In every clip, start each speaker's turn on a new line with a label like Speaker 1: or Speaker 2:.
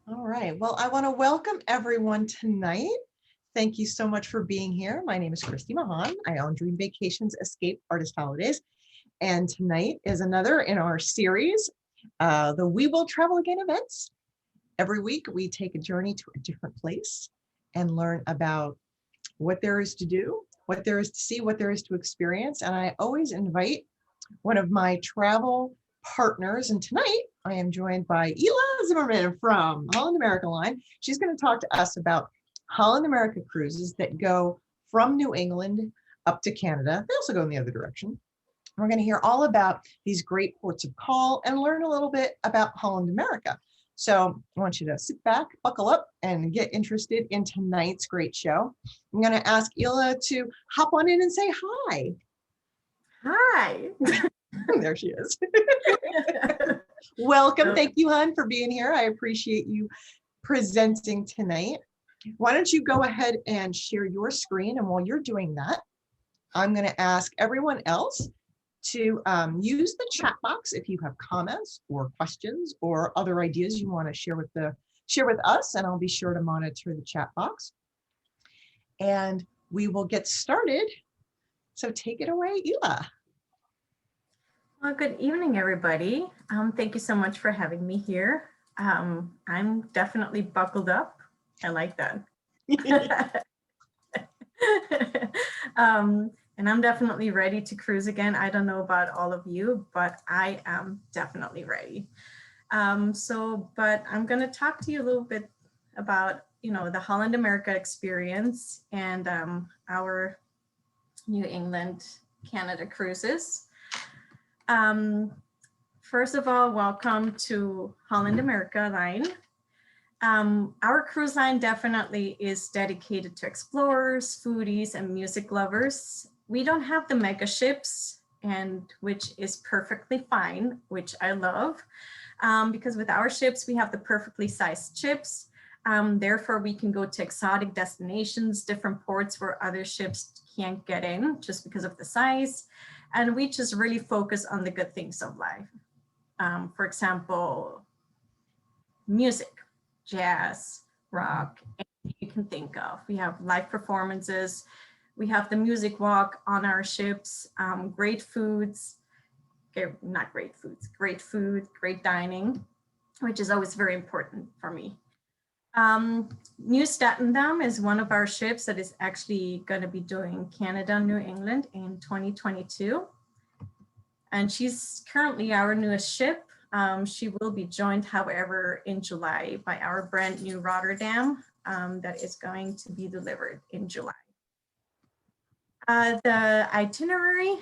Speaker 1: All right. Well, I want to welcome everyone tonight. Thank you so much for being here. My name is Christy Mahon. I own Dream Vacations Escape Artist Holidays. And tonight is another in our series, the We Will Travel Again events. Every week, we take a journey to a different place and learn about what there is to do, what there is to see, what there is to experience. And I always invite one of my travel partners. And tonight I am joined by Ela Zimmerman from Holland America Line. She's going to talk to us about Holland America Cruises that go from New England up to Canada. They also go in the other direction. We're going to hear all about these great ports of call and learn a little bit about Holland America. So I want you to sit back, buckle up, and get interested in tonight's great show. I'm going to ask Ela to hop on in and say hi.
Speaker 2: Hi.
Speaker 1: There she is. Welcome. Thank you, hon, for being here. I appreciate you presenting tonight. Why don't you go ahead and share your screen? And while you're doing that, I'm going to ask everyone else to use the chat box if you have comments or questions or other ideas you want to share with us, and I'll be sure to monitor the chat box. And we will get started. So take it away, Ela.
Speaker 2: Well, good evening, everybody. Thank you so much for having me here. I'm definitely buckled up. I like that. And I'm definitely ready to cruise again. I don't know about all of you, but I am definitely ready. But I'm going to talk to you a little bit about, the Holland America experience and our New England, Canada cruises. First of all, welcome to Holland America Line. Our cruise line definitely is dedicated to explorers, foodies, and music lovers. We don't have the mega ships, which is perfectly fine, which I love, because with our ships, we have the perfectly sized ships. Therefore, we can go to exotic destinations, different ports where other ships can't get in just because of the size. And we just really focus on the good things of life. For example, music, jazz, rock, anything you can think of. We have live performances. We have the music walk on our ships, great foods, great food, great dining, which is always very important for me. New Statendam is one of our ships that is actually going to be doing Canada, New England in 2022. And she's currently our newest ship. She will be joined, however, in July by our brand new Rotterdam that is going to be delivered in July. The itinerary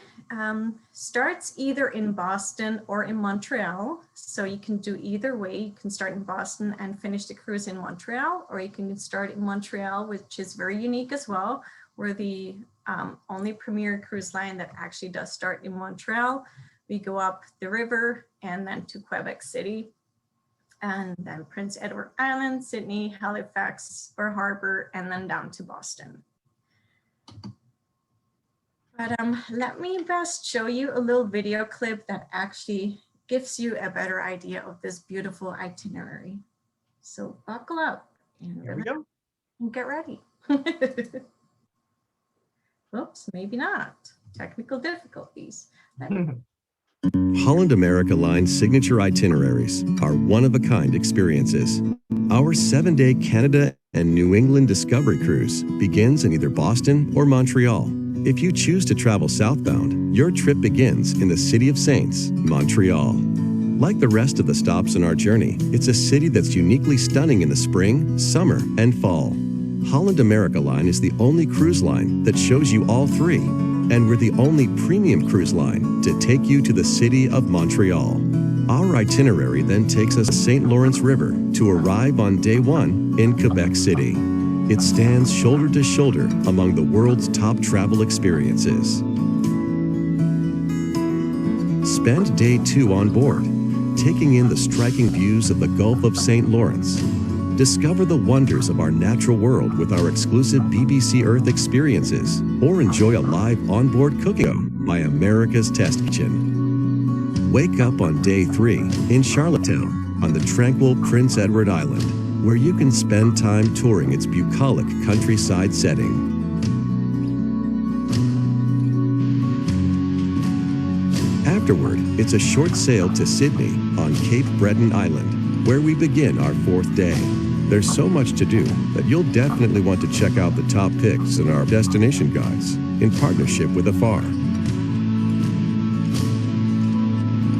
Speaker 2: starts either in Boston or in Montreal. So you can do either way. You can start in Boston and finish the cruise in Montreal, or you can start in Montreal, which is very unique as well. We're the only premier cruise line that actually does start in Montreal. We go up the river and then to Quebec City, and then Prince Edward Island, Sydney, Halifax, Bar Harbor, and then down to Boston. But let me best show you a little video clip that actually gives you a better idea of this beautiful itinerary. So buckle up and
Speaker 1: There we go.
Speaker 2: Get ready. Oops, maybe not. Technical difficulties.
Speaker 3: Holland America Line's signature itineraries are one-of-a-kind experiences. Our 7-day Canada and New England Discovery Cruise begins in either Boston or Montreal. If you choose to travel southbound, your trip begins in the City of Saints, Montreal. Like the rest of the stops on our journey, it's a city that's uniquely stunning in the spring, summer, and fall. Holland America Line is the only cruise line that shows you all three, and we're the only premium cruise line to take you to the city of Montreal. Our itinerary then takes us to St. Lawrence River to arrive on day 1 in Quebec City. It stands shoulder to shoulder among the world's top travel experiences. Spend day 2 on board, taking in the striking views of the Gulf of St. Lawrence. Discover the wonders of our natural world with our exclusive BBC Earth experiences, or enjoy a live onboard cooking by America's Test Kitchen. Wake up on day 3 in Charlottetown on the tranquil Prince Edward Island. where you can spend time touring its bucolic countryside setting. Afterward, it's a short sail to Sydney on Cape Breton Island, where we begin our 4th day. There's so much to do that you'll definitely want to check out the top picks in our destination guides in partnership with Afar.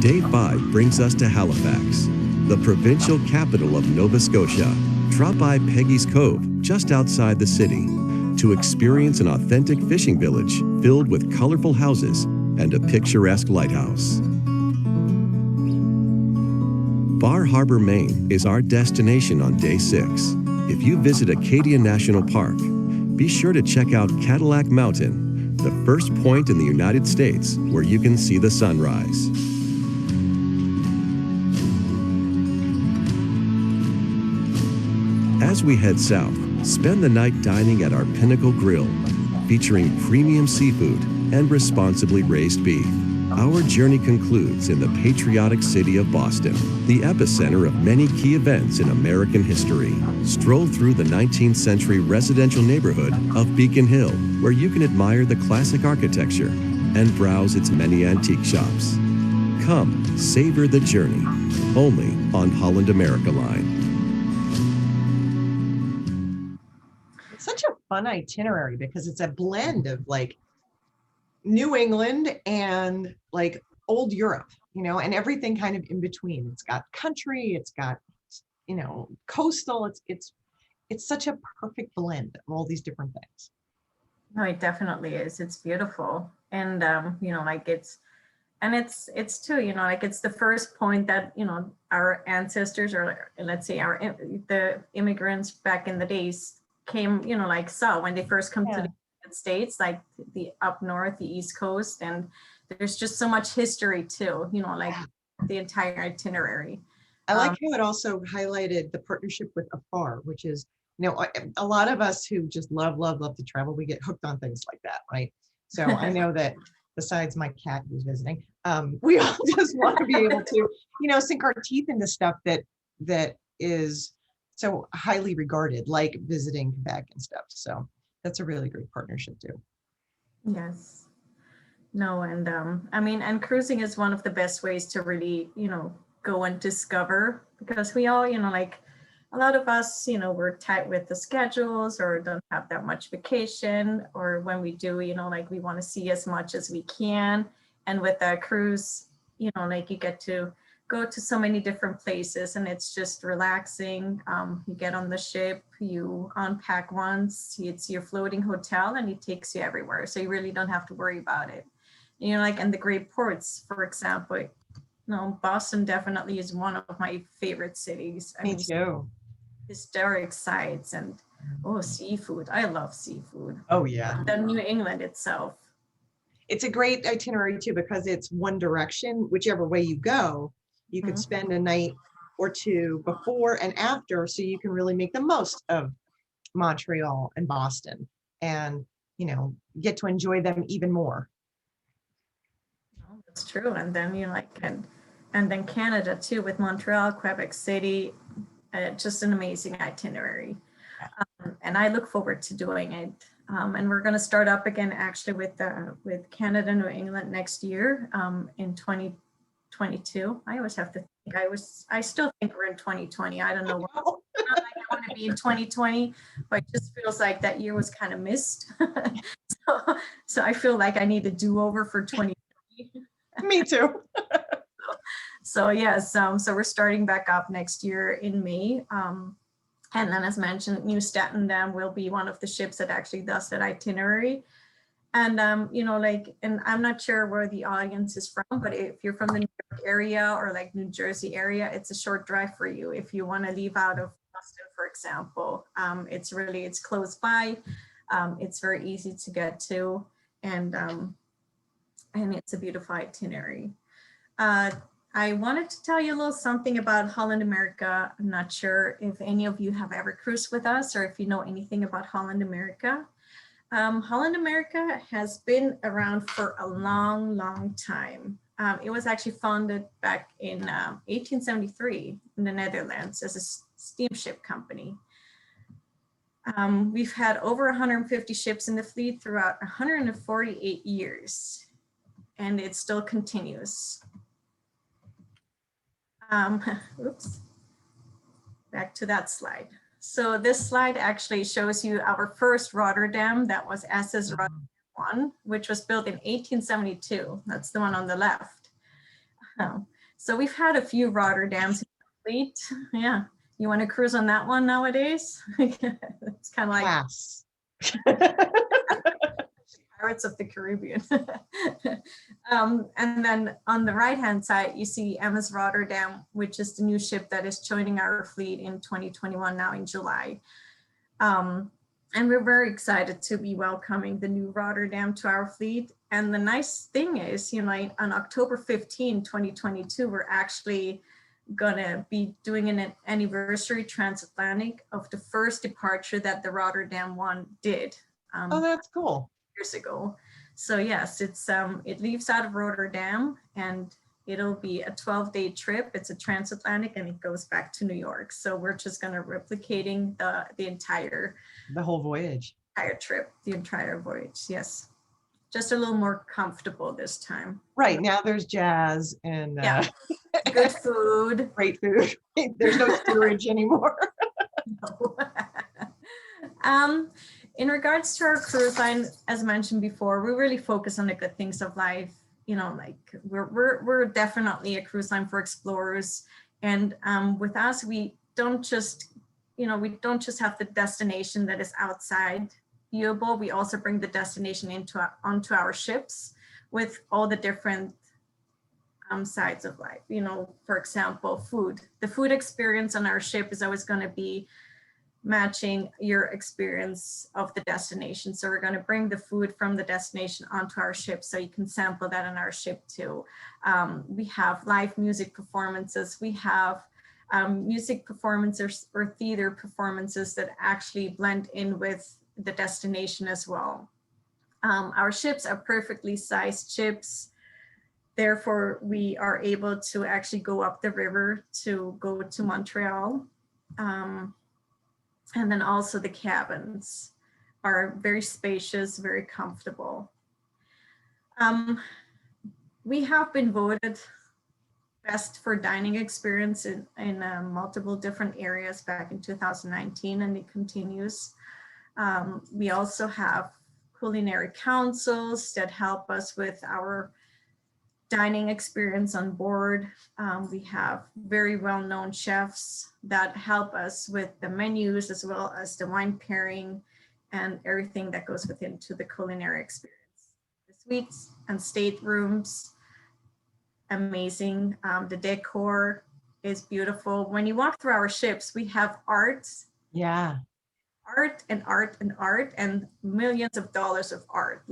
Speaker 3: Day 5 brings us to Halifax, the provincial capital of Nova Scotia. Drop by Peggy's Cove, just outside the city, to experience an authentic fishing village filled with colorful houses and a picturesque lighthouse. Bar Harbor, Maine is our destination on day 6. If you visit Acadia National Park, be sure to check out Cadillac Mountain, the first point in the United States where you can see the sunrise. As we head south, spend the night dining at our Pinnacle Grill, featuring premium seafood and responsibly raised beef. Our journey concludes in the patriotic city of Boston, the epicenter of many key events in American history. Stroll through the 19th century residential neighborhood of Beacon Hill, where you can admire the classic architecture and browse its many antique shops. Come, savor the journey, only on Holland America Line.
Speaker 1: It's such a fun itinerary because it's a blend of like New England and like old Europe, and everything kind of in between. It's got country, it's got, coastal. It's such a perfect blend of all these different things.
Speaker 2: No, it definitely is. It's beautiful. And, it's too, it's the first point that, our ancestors, or let's say the immigrants back in the days came, saw when they first come to the United States, like the up north, the East Coast. And there's just so much history too, like the entire itinerary.
Speaker 1: I like how it also highlighted the partnership with Afar, which is, a lot of us who just love to travel, we get hooked on things like that, right? So I know that besides my cat who's visiting, we all just want to be able to, sink our teeth into stuff that is so highly regarded, like visiting Quebec and stuff. So that's a really great partnership too.
Speaker 2: Yes. No, and and cruising is one of the best ways to really, go and discover, because we all, like a lot of us, we're tight with the schedules or don't have that much vacation, or when we do, like we want to see as much as we can. And with a cruise, like you get to go to so many different places and it's just relaxing. You get on the ship, you unpack once, it's your floating hotel and it takes you everywhere. So you really don't have to worry about it. Like in the great ports, for example, Boston definitely is one of my favorite cities.
Speaker 1: Me too.
Speaker 2: Historic sites and seafood. I love seafood.
Speaker 1: Oh yeah.
Speaker 2: The New England itself.
Speaker 1: It's a great itinerary too, because it's one direction, whichever way you go, you could spend a night or two before and after, so you can really make the most of Montreal and Boston and, get to enjoy them even more.
Speaker 2: That's true. And then and then Canada too, with Montreal, Quebec City, just an amazing itinerary. And I look forward to doing it. And we're going to start up again actually with Canada, New England next year in 2022. I always have to think, I still think we're in 2020. I don't know what. Not like I want to be in 2020, but it just feels like that year was kind of missed. so I feel like I need a do-over for 2020.
Speaker 1: Me too.
Speaker 2: So yes, so we're starting back up next year in May. And then as mentioned, New Staten Dam will be one of the ships that actually does that itinerary. And, and I'm not sure where the audience is from, but if you're from the New York area or like New Jersey area, it's a short drive for you. If you want to leave out of Boston, for example, it's close by. It's very easy to get to, and it's a beautiful itinerary. I wanted to tell you a little something about Holland America. I'm not sure if any of you have ever cruised with us or if you know anything about Holland America. Holland America has been around for a long, long time. It was actually founded back in 1873 in the Netherlands as a steamship company. We've had over 150 ships in the fleet throughout 148 years, and it still continues. Oops, back to that slide. So this slide actually shows you our first Rotterdam, that was SS Rotterdam 1, which was built in 1872. That's the one on the left. So we've had a few Rotterdams in the fleet. Yeah. You want to cruise on that one nowadays? It's kind of like
Speaker 1: Pass.
Speaker 2: Pirates of the Caribbean. And then on the right-hand side, you see MS Rotterdam, which is the new ship that is joining our fleet in 2021 now in July. And we're very excited to be welcoming the new Rotterdam to our fleet. And the nice thing is, you know, on October 15, 2022, we're actually gonna be doing an anniversary transatlantic of the first departure that the Rotterdam 1 did.
Speaker 1: Oh, that's cool.
Speaker 2: Years ago. So yes, it's it leaves out of Rotterdam and it'll be a 12-day trip. It's a transatlantic and it goes back to New York. So we're just gonna replicating the
Speaker 1: whole voyage.
Speaker 2: Entire trip, the entire voyage. Yes, just a little more comfortable this time.
Speaker 1: Right, now there's jazz and
Speaker 2: yeah. Good food.
Speaker 1: Great food. There's no steerage anymore.
Speaker 2: No. In regards to our cruise line, as mentioned before, we really focus on the good things of life. You know, like we're definitely a cruise line for explorers. And with us, we don't just have the destination that is outside viewable. We also bring the destination onto our ships with all the different sides of life. You know, for example, food. The food experience on our ship is always going to be matching your experience of the destination. So we're going to bring the food from the destination onto our ship so you can sample that on our ship too. We have live music performances. We have music performances or theater performances that actually blend in with the destination as well. Our ships are perfectly sized ships. Therefore, we are able to actually go up the river to go to Montreal. And then also the cabins are very spacious, very comfortable. We have been voted best for dining experience in multiple different areas back in 2019, and it continues. We also have culinary councils that help us with our dining experience on board. We have very well-known chefs that help us with the menus as well as the wine pairing and everything that goes into the culinary experience. The suites and staterooms, amazing. The decor is beautiful. When you walk through our ships, we have art.
Speaker 1: Yeah.
Speaker 2: Art and art and art and millions of dollars of art.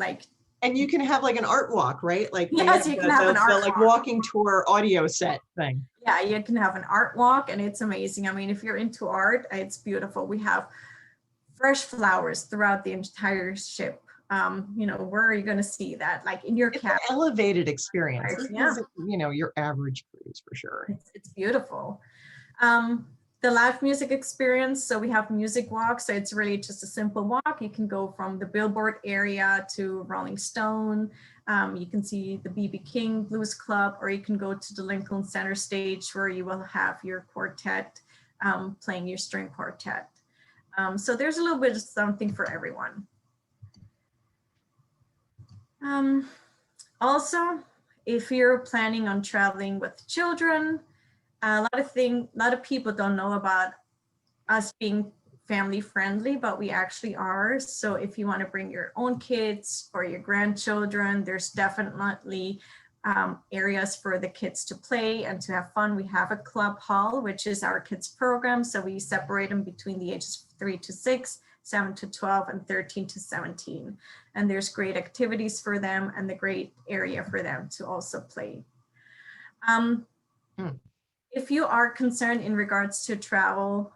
Speaker 1: And you can have like an art walk, right? Like
Speaker 2: yes, you can have an art
Speaker 1: like
Speaker 2: walk.
Speaker 1: Walking tour audio set thing.
Speaker 2: Yeah, you can have an art walk and it's amazing. I mean, if you're into art, it's beautiful. We have fresh flowers throughout the entire ship. You know, where are you going to see that? Like in your cabin.
Speaker 1: Elevated experience.
Speaker 2: Right,
Speaker 1: This
Speaker 2: yeah.
Speaker 1: isn't, you know, your average cruise for sure.
Speaker 2: It's beautiful. The live music experience. So we have music walks. So it's really just a simple walk. You can go from the Billboard area to Rolling Stone. You can see the B.B. King Blues Club, or you can go to the Lincoln Center stage where you will have your quartet playing your string quartet. So there's a little bit of something for everyone. Also, if you're planning on traveling with children, a lot of people don't know about us being family friendly, but we actually are. So if you want to bring your own kids or your grandchildren, there's definitely areas for the kids to play and to have fun. We have a club hall, which is our kids program. So we separate them between the ages of 3 to 6, 7 to 12, and 13 to 17. And there's great activities for them and the great area for them to also play. If you are concerned in regards to travel,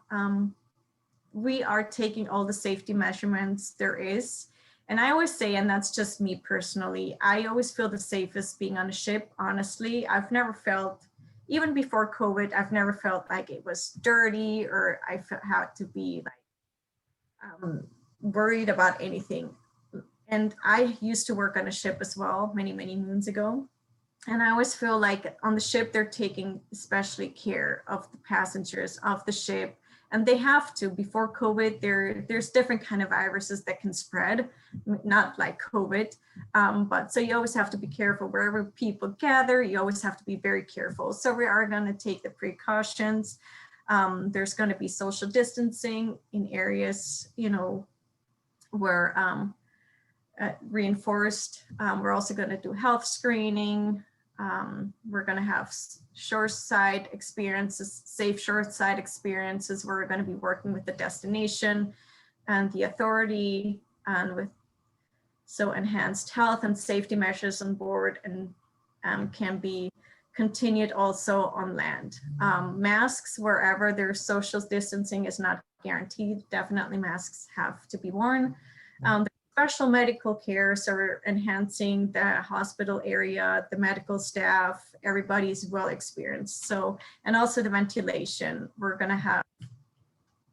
Speaker 2: we are taking all the safety measurements there is. And I always say, and that's just me personally, I always feel the safest being on a ship, honestly. I've never felt even before COVID, I've never felt like it was dirty or had to be like worried about anything. And I used to work on a ship as well many moons ago. And I always feel like on the ship, they're taking especially care of the passengers of the ship. And they have to. Before COVID, there's different kind of viruses that can spread, not like COVID. But so you always have to be careful wherever people gather. You always have to be very careful. So we are going to take the precautions. There's going to be social distancing in areas, you know, where reinforced. We're also going to do health screening. We're going to have shoreside experiences, safe shoreside experiences. Where we're going to be working with the destination and the authority, and with enhanced health and safety measures on board, and can be continued also on land. Masks wherever there's social distancing is not guaranteed. Definitely masks have to be worn. Special medical care, so we're enhancing the hospital area, the medical staff, everybody's well experienced. So, and also the ventilation, we're going to have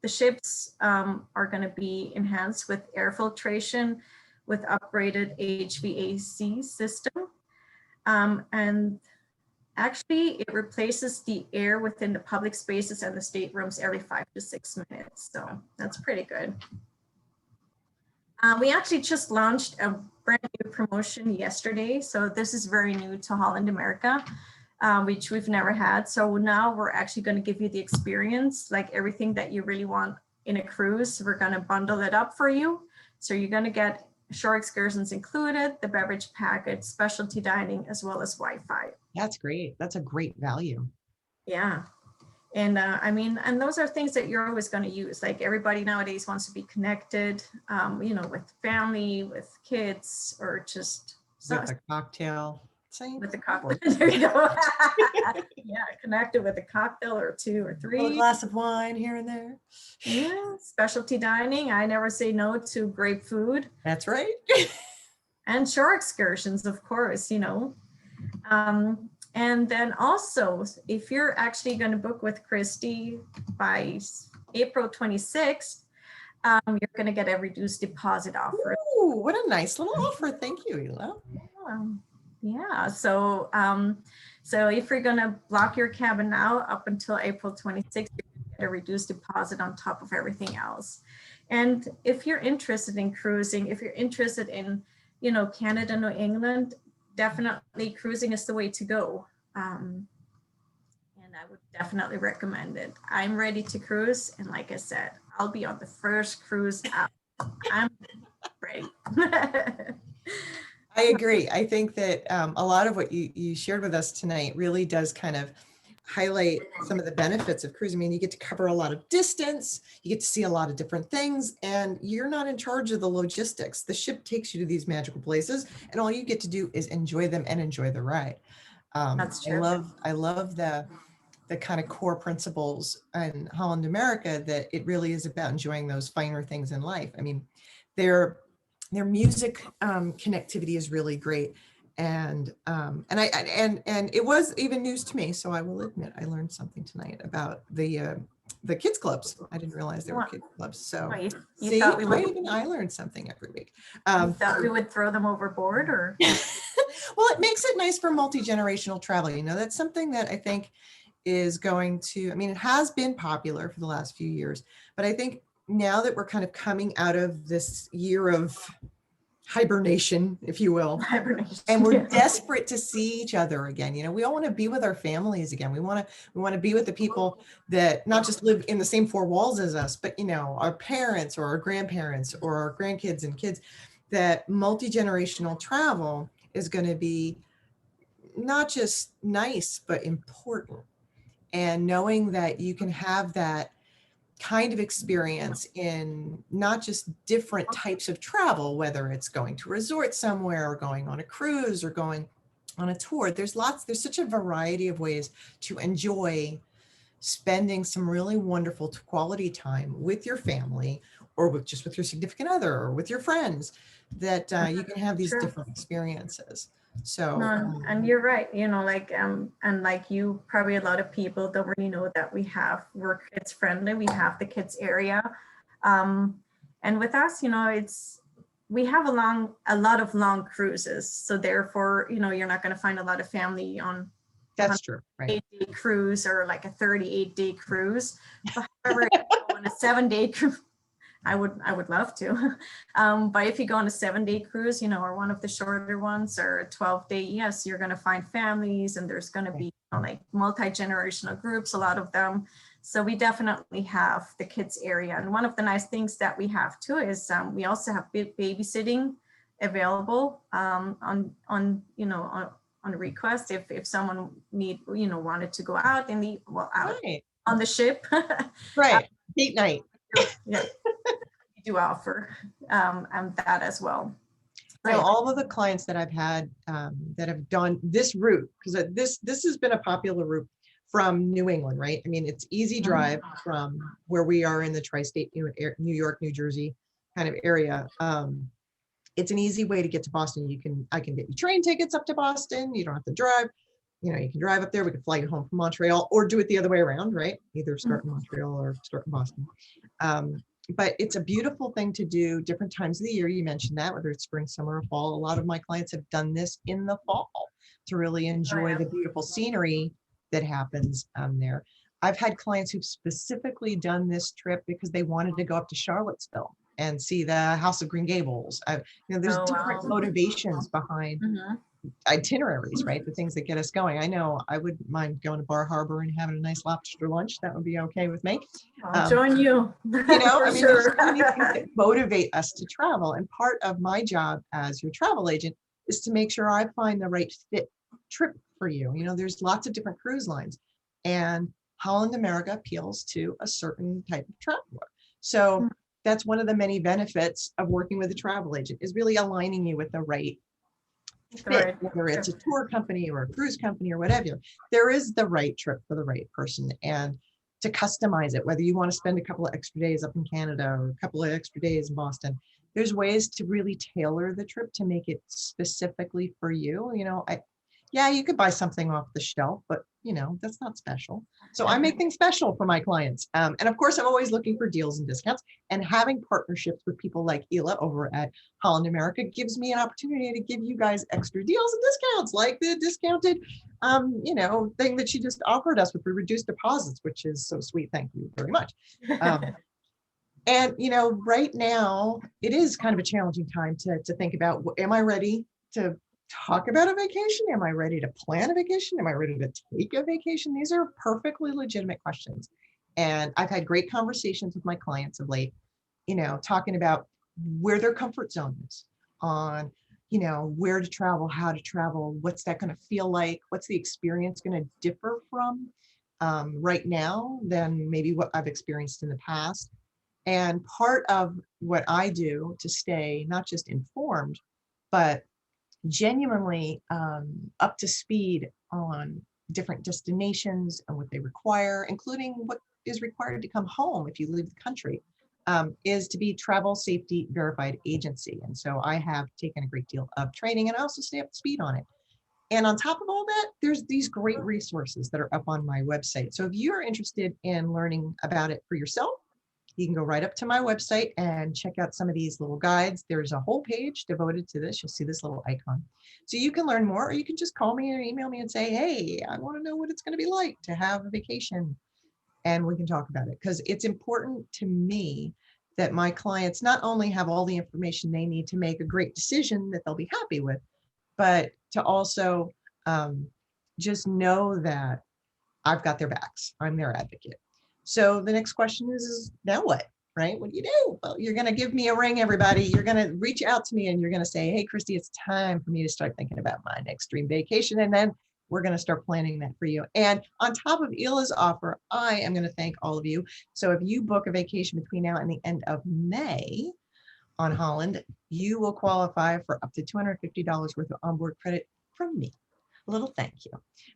Speaker 2: the ships are going to be enhanced with air filtration, with upgraded HVAC system. And actually it replaces the air within the public spaces and the staterooms every 5 to 6 minutes. So that's pretty good. We actually just launched a brand new promotion yesterday. So this is very new to Holland America, which we've never had. So now we're actually going to give you the experience, like everything that you really want in a cruise. We're going to bundle it up for you. So you're going to get shore excursions included, the beverage package, specialty dining, as well as Wi-Fi.
Speaker 1: That's great. That's a great value.
Speaker 2: Yeah. And I mean, and those are things that you're always going to use. Like everybody nowadays wants to be connected, you know, with family, with kids, or just
Speaker 1: With a cocktail. Same.
Speaker 2: With a cocktail. There you go. Yeah, connected with a cocktail or 2 or 3.
Speaker 1: A glass of wine here and there.
Speaker 2: Yeah, specialty dining. I never say no to great food.
Speaker 1: That's right.
Speaker 2: And shore excursions, of course, you know. And then also, if you're actually going to book with Christy by April 26th, you're going to get a reduced deposit offer.
Speaker 1: Ooh, what a nice little offer. Thank you, Ela.
Speaker 2: Yeah. So, so if you're going to block your cabin now up until April 26th, you get a reduced deposit on top of everything else. And if you're interested in cruising, if you're interested in, you know, Canada, New England, definitely cruising is the way to go. And I would definitely recommend it. I'm ready to cruise. And like I said, I'll be on the first cruise out. I'm ready.
Speaker 1: I agree. I think that a lot of what you shared with us tonight really does kind of highlight some of the benefits of cruising. I mean, you get to cover a lot of distance, you get to see a lot of different things, and you're not in charge of the logistics. The ship takes you to these magical places, and all you get to do is enjoy them and enjoy the ride.
Speaker 2: That's true.
Speaker 1: I love the kind of core principles in Holland America, that it really is about enjoying those finer things in life. I mean, their music connectivity is really great. And it was even news to me. So I will admit, I learned something tonight about the kids clubs. I didn't realize there were kids clubs. So
Speaker 2: you thought we would,
Speaker 1: I learned something every week.
Speaker 2: You thought we would throw them overboard, or?
Speaker 1: Well, it makes it nice for multi-generational travel. You know, that's something that I think is going to, I mean, it has been popular for the last few years, but I think now that we're kind of coming out of this year of hibernation, if you will, and we're desperate to see each other again. You know, we all want to be with our families again. We want to be with the people that not just live in the same 4 walls as us, but, you know, our parents or our grandparents or our grandkids and kids. That multi-generational travel is going to be not just nice, but important. And knowing that you can have that kind of experience in not just different types of travel, whether it's going to a resort somewhere or going on a cruise or going on a tour. There's such a variety of ways to enjoy spending some really wonderful quality time with your family, or with your significant other, or with your friends, that you can have these different experiences. So,
Speaker 2: No, and you're right, and like you, probably a lot of people don't really know that we're kids friendly. We have the kids area. And with us, we have a lot of long cruises. So therefore, you're not going to find a lot of family on
Speaker 1: that's true, right?
Speaker 2: 8-day cruise or like a 38-day cruise. But however, if you go on a 7-day cruise, I would love to. But if you go on a 7-day cruise, or one of the shorter ones, or a 12-day, yes, you're going to find families, and there's going to be like multi-generational groups, a lot of them. So we definitely have the kids area. And one of the nice things that we have too is we also have babysitting available on request if someone wanted to go out in the out
Speaker 1: Right.
Speaker 2: on the ship.
Speaker 1: Right. Date night.
Speaker 2: Yeah. We do offer that as well.
Speaker 1: Right. All of the clients that I've had that have done this route, because this has been a popular route from New England, right? I mean, it's easy drive from where we are in the tri-state, New York, New Jersey kind of area. It's an easy way to get to Boston. I can get you train tickets up to Boston. You don't have to drive. You can drive up there. We can fly you home from Montreal, or do it the other way around, right? Either start in Montreal or start in Boston. But it's a beautiful thing to do different times of the year. You mentioned that, whether it's spring, summer, or fall. A lot of my clients have done this in the fall to really enjoy the beautiful scenery that happens there. I've had clients who've specifically done this trip because they wanted to go up to Charlottesville and see the House of Green Gables. There's different motivations behind itineraries, right? The things that get us going. I know I wouldn't mind going to Bar Harbor and having a nice lobster lunch. That would be okay with me.
Speaker 2: I'll join you.
Speaker 1: There's so many things that motivate us to travel. And part of my job as your travel agent is to make sure I find the right fit trip for you. There's lots of different cruise lines, and Holland America appeals to a certain type of traveler. So that's one of the many benefits of working with a travel agent, is really aligning you with the right fit, whether it's a tour company or a cruise company or whatever. There is the right trip for the right person, and to customize it, whether you want to spend a couple of extra days up in Canada or a couple of extra days in Boston, there's ways to really tailor the trip to make it specifically for you. You could buy something off the shelf, but that's not special. So I make things special for my clients. And of course, I'm always looking for deals and discounts, and having partnerships with people like Ela over at Holland America gives me an opportunity to give you guys extra deals and discounts, like the discounted, thing that she just offered us with the reduced deposits, which is so sweet. Thank you very much. And, right now it is kind of a challenging time to think about, am I ready to talk about a vacation? Am I ready to plan a vacation? Am I ready to take a vacation? These are perfectly legitimate questions. And I've had great conversations with my clients of late, talking about where their comfort zone is on, where to travel, how to travel, what's that going to feel like, what's the experience going to differ from right now than maybe what I've experienced in the past. And part of what I do to stay not just informed, but genuinely up to speed on different destinations and what they require, including what is required to come home if you leave the country, is to be travel safety verified agency. And so I have taken a great deal of training, and I also stay up to speed on it. And on top of all that, there's these great resources that are up on my website. So if you're interested in learning about it for yourself, you can go right up to my website and check out some of these little guides. There's a whole page devoted to this. You'll see this little icon. So you can learn more, or you can just call me or email me and say, hey, I want to know what it's going to be like to have a vacation. And we can talk about it, because it's important to me that my clients not only have all the information they need to make a great decision that they'll be happy with, but to also just know that I've got their backs. I'm their advocate. So the next question is now what, right? What do you do? Well, you're going to give me a ring, everybody. You're going to reach out to me and you're going to say, hey, Christy, it's time for me to start thinking about my next dream vacation. And then we're going to start planning that for you. And on top of Ela's offer, I am going to thank all of you. So if you book a vacation between now and the end of May on Holland, you will qualify for up to $250 worth of onboard credit from me. A little thank you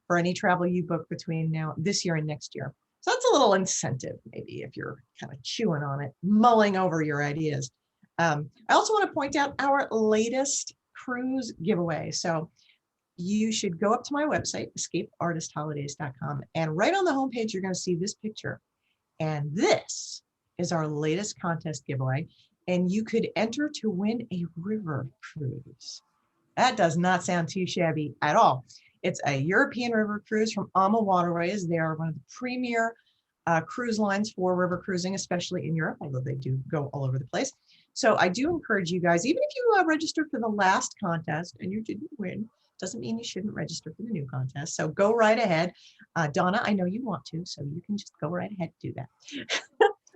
Speaker 1: for any travel you book between this year and next year. So that's a little incentive, maybe, if you're kind of chewing on it, mulling over your ideas. I also want to point out our latest cruise giveaway. So you should go up to my website, escapeartistholidays.com, and right on the homepage, you're going to see this picture. And this is our latest contest giveaway. And you could enter to win a river cruise. That does not sound too shabby at all. It's a European river cruise from AMA Waterways. They are one of the premier cruise lines for river cruising, especially in Europe, although they do go all over the place. So I do encourage you guys, even if you registered for the last contest and you didn't win, doesn't mean you shouldn't register for the new contest. So go right ahead. Donna, I know you want to, so you can just go right ahead and do that.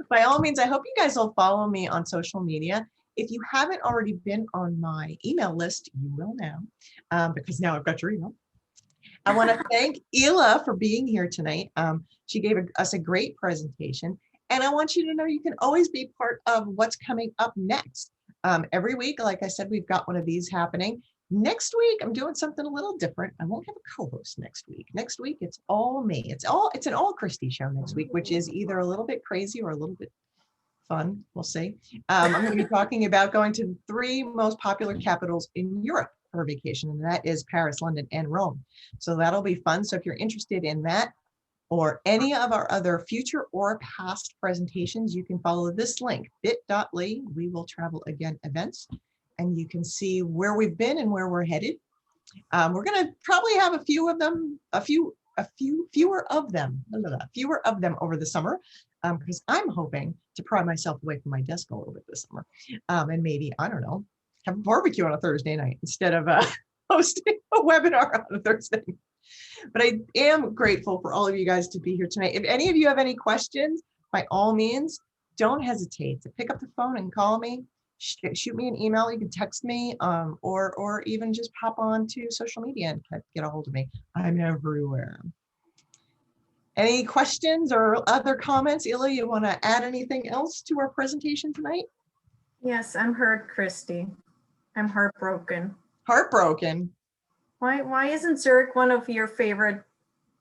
Speaker 1: By all means, I hope you guys will follow me on social media. If you haven't already been on my email list, you will now, because now I've got your email. I want to thank Ela for being here tonight. She gave us a great presentation. And I want you to know you can always be part of what's coming up next. Every week, like I said, we've got one of these happening. Next week, I'm doing something a little different. I won't have a co-host next week. Next week, it's all me. It's an all Christy show next week, which is either a little bit crazy or a little bit fun. We'll see. I'm going to be talking about going to the 3 most popular capitals in Europe for vacation, and that is Paris, London, and Rome. So that'll be fun. So if you're interested in that or any of our other future or past presentations, you can follow this link, bit.ly, We Will Travel Again events, and you can see where we've been and where we're headed. We're going to probably have a few of them, fewer of them over the summer, because I'm hoping to pry myself away from my desk a little bit this summer, and maybe, I don't know, have a barbecue on a Thursday night instead of hosting a webinar on a Thursday. But I am grateful for all of you guys to be here tonight. If any of you have any questions, by all means, don't hesitate to pick up the phone and call me. Shoot me an email. You can text me, or even just pop on to social media and get a hold of me. I'm everywhere. Any questions or other comments? Ila, you want to add anything else to our presentation tonight?
Speaker 2: Yes, I'm hurt, Christy. I'm heartbroken.
Speaker 1: Heartbroken?
Speaker 2: Why isn't Zurich one of your favorite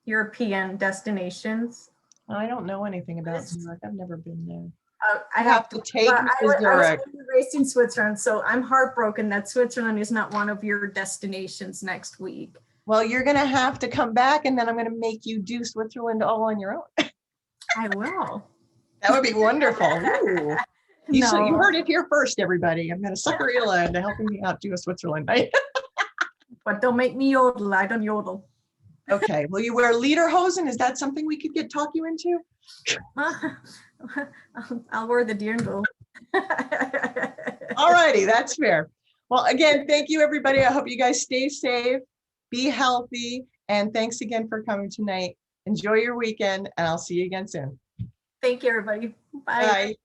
Speaker 2: European destinations?
Speaker 1: I don't know anything about Zurich. I've never been there.
Speaker 2: I
Speaker 1: have to take me to Zurich.
Speaker 2: I was raised in Switzerland, so I'm heartbroken that Switzerland is not one of your destinations next week.
Speaker 1: Well, you're going to have to come back, and then I'm going to make you do Switzerland all on your own.
Speaker 2: I will.
Speaker 1: That would be wonderful. Ooh. You
Speaker 2: No.
Speaker 1: heard it here first, everybody. I'm going to sucker Ila into helping me out do a Switzerland night.
Speaker 2: But don't make me yodel. I don't yodel.
Speaker 1: Okay. Will you wear lederhosen? Is that something we could talk you into?
Speaker 2: I'll wear the dirndl.
Speaker 1: All righty. That's fair. Well, again, thank you, everybody. I hope you guys stay safe, be healthy, and thanks again for coming tonight. Enjoy your weekend, and I'll see you again soon.
Speaker 2: Thank you, everybody. Bye.
Speaker 1: Bye.